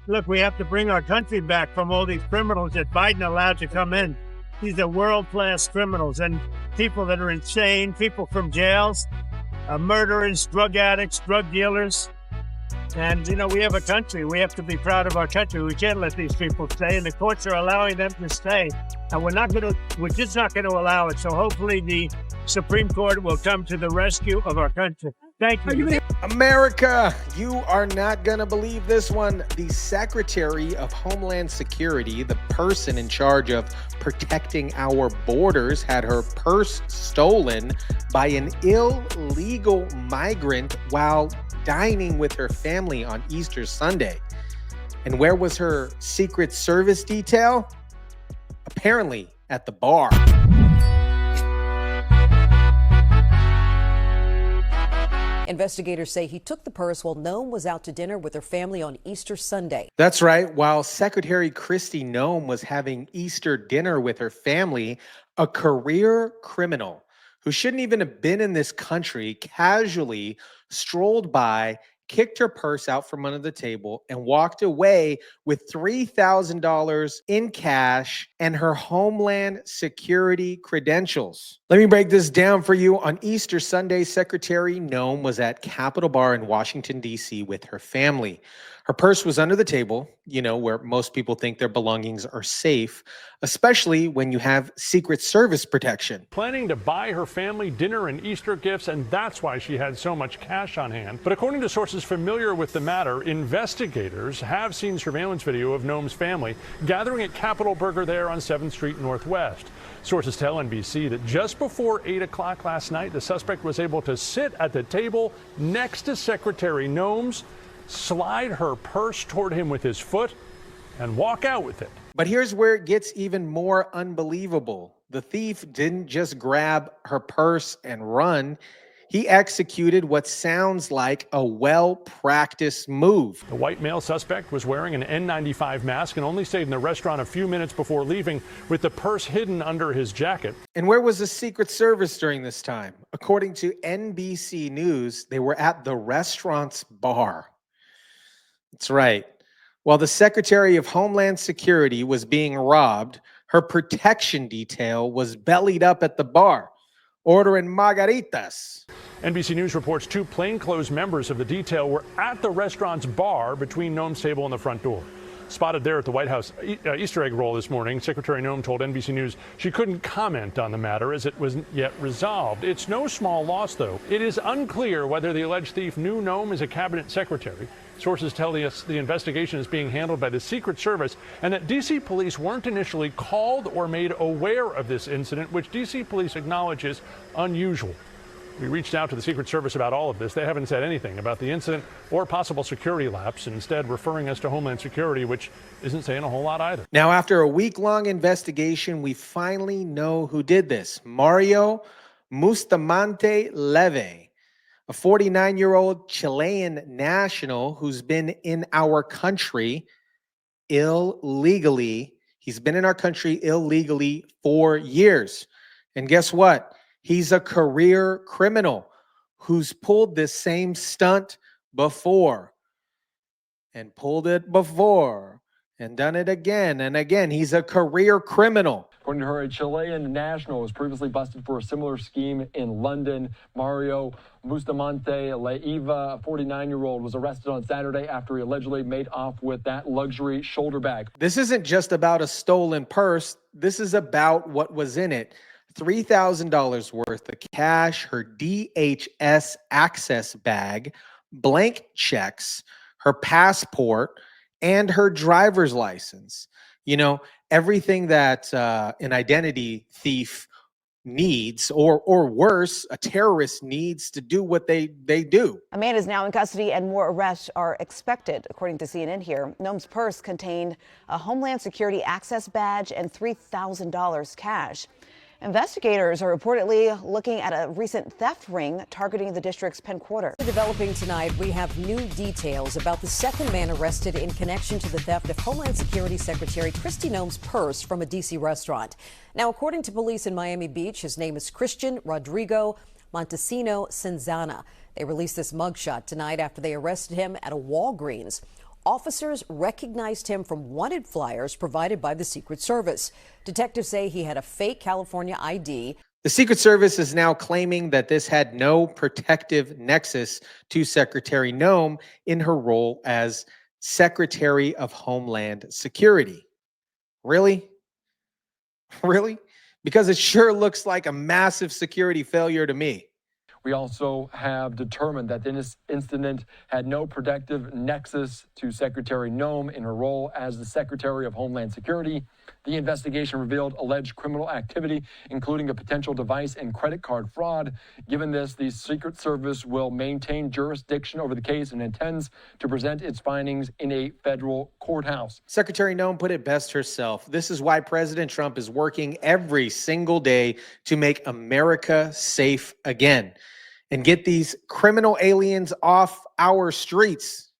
Look, we have to bring our country back from all these criminals that Biden allowed to come in. These are world-class criminals and people that are insane, people from jails, murderers, drug addicts, drug dealers. And, we have a country. We have to be proud of our country. We can't let these people stay, and the courts are allowing them to stay. And we're just not going to allow it. So hopefully the Supreme Court will come to the rescue of our country. Thank you. America, you are not going to believe this one. The Secretary of Homeland Security, the person in charge of protecting our borders, had her purse stolen by an illegal migrant while dining with her family on Easter Sunday. And where was her Secret Service detail? Apparently at the bar. Investigators say he took the purse while Noem was out to dinner with her family on Easter Sunday. That's right. While Secretary Kristi Noem was having Easter dinner with her family, a career criminal who shouldn't even have been in this country casually strolled by, kicked her purse out from under the table, and walked away with $3,000 in cash and her Homeland Security credentials. Let me break this down for you. On Easter Sunday, Secretary Noem was at Capitol Bar in Washington, D.C. with her family. Her purse was under the table, where most people think their belongings are safe, especially when you have Secret Service protection. Planning to buy her family dinner and Easter gifts, and that's why she had so much cash on hand. But according to sources familiar with the matter, investigators have seen surveillance video of Noem's family gathering at Capitol Burger there on 7th Street Northwest. Sources tell NBC that just before 8 o'clock last night, the suspect was able to sit at the table next to Secretary Noem's, slide her purse toward him with his foot, and walk out with it. But here's where it gets even more unbelievable. The thief didn't just grab her purse and run. He executed what sounds like a well-practiced move. The white male suspect was wearing an N95 mask and only stayed in the restaurant a few minutes before leaving with the purse hidden under his jacket. And where was the Secret Service during this time? According to NBC News, they were at the restaurant's bar. That's right. While the Secretary of Homeland Security was being robbed, her protection detail was bellied up at the bar, ordering margaritas. NBC News reports 2 plainclothes members of the detail were at the restaurant's bar between Noem's table and the front door. Spotted there at the White House Easter egg roll this morning, Secretary Noem told NBC News she couldn't comment on the matter as it wasn't yet resolved. It's no small loss, though. It is unclear whether the alleged thief knew Noem as a cabinet secretary. Sources tell us the investigation is being handled by the Secret Service and that D.C. police weren't initially called or made aware of this incident, which D.C. police acknowledge is unusual. We reached out to the Secret Service about all of this. They haven't said anything about the incident or possible security lapse, instead referring us to Homeland Security, which isn't saying a whole lot either. Now, after a week-long investigation, we finally know who did this. Mario Bustamante Leve, a 49-year-old Chilean national who's been in our country illegally. He's been in our country illegally for years. And guess what? He's a career criminal who's pulled this same stunt before and pulled it before and done it again and again. He's a career criminal. According to her, a Chilean national was previously busted for a similar scheme in London. Mario Bustamante Leiva, a 49-year-old, was arrested on Saturday after he allegedly made off with that luxury shoulder bag. This isn't just about a stolen purse. This is about what was in it. $3,000 worth of cash, her DHS access bag, blank checks, her passport, and her driver's license. Everything that an identity thief needs, or worse, a terrorist needs to do what they do. A man is now in custody and more arrests are expected. According to CNN here, Noem's purse contained a Homeland Security access badge and $3,000 cash. Investigators are reportedly looking at a recent theft ring targeting the district's Penn Quarter. Developing tonight, we have new details about the second man arrested in connection to the theft of Homeland Security Secretary Kristi Noem's purse from a D.C. restaurant. Now, according to police in Miami Beach, his name is Christian Rodrigo Montesino Cenzana. They released this mugshot tonight after they arrested him at a Walgreens. Officers recognized him from wanted flyers provided by the Secret Service. Detectives say he had a fake California ID. The Secret Service is now claiming that this had no protective nexus to Secretary Noem in her role as Secretary of Homeland Security. Really? Really? Because it sure looks like a massive security failure to me. We also have determined that this incident had no protective nexus to Secretary Noem in her role as the Secretary of Homeland Security. The investigation revealed alleged criminal activity, including a potential device and credit card fraud. Given this, the Secret Service will maintain jurisdiction over the case and intends to present its findings in a federal courthouse. Secretary Noem put it best herself. This is why President Trump is working every single day to make America safe again and get these criminal aliens off our streets.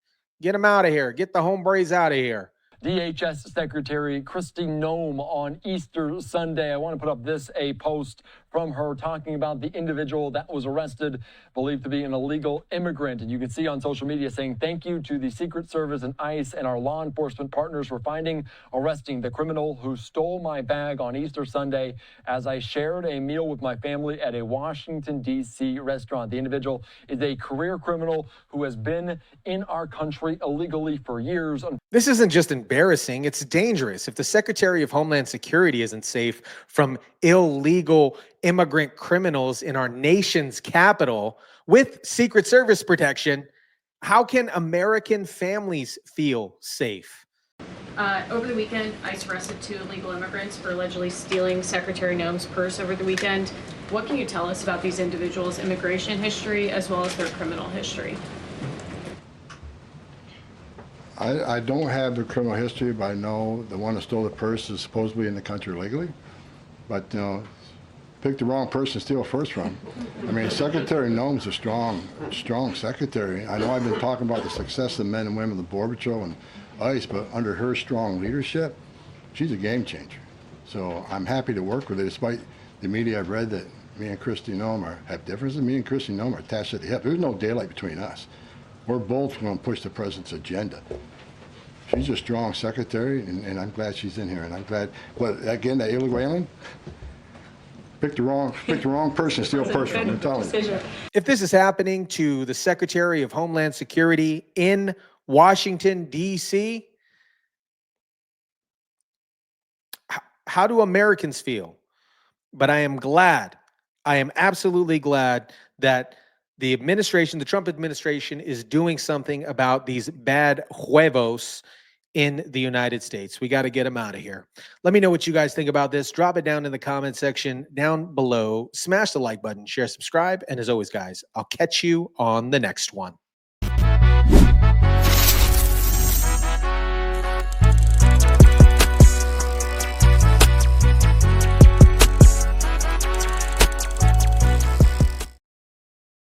Get them out of here. Get the hombres out of here. DHS Secretary Kristi Noem on Easter Sunday. I want to put up a post from her talking about the individual that was arrested, believed to be an illegal immigrant. And you can see on social media saying, "Thank you to the Secret Service and ICE and our law enforcement partners for arresting the criminal who stole my bag on Easter Sunday as I shared a meal with my family at a Washington, D.C. restaurant." The individual is a career criminal who has been in our country illegally for years. This isn't just embarrassing, it's dangerous. If the Secretary of Homeland Security isn't safe from illegal immigrant criminals in our nation's capital with Secret Service protection, how can American families feel safe? Over the weekend, ICE arrested 2 illegal immigrants for allegedly stealing Secretary Noem's purse over the weekend. What can you tell us about these individuals' immigration history as well as their criminal history? I don't have the criminal history, but I know the one that stole the purse is supposedly in the country legally. But, you know, pick the wrong person to steal a purse from. I mean, Secretary Noem's a strong secretary. I know I've been talking about the success of men and women of the Border Patrol and ICE, but under her strong leadership, she's a game changer. So I'm happy to work with her, despite the media I've read that me and Kristi Noem have differences. Me and Kristi Noem are attached at the hip. There's no daylight between us. We're both going to push the president's agenda. She's a strong secretary, and I'm glad she's in here. And I'm glad, but again, that illegal alien, pick the wrong person to steal a purse from. I'm telling you. If this is happening to the Secretary of Homeland Security in Washington, D.C., how do Americans feel? But I am absolutely glad that the administration, the Trump administration, is doing something about these bad huevos in the United States. We got to get them out of here. Let me know what you guys think about this. Drop it down in the comment section down below. Smash the like button, share, subscribe. And as always, guys, I'll catch you on the next one.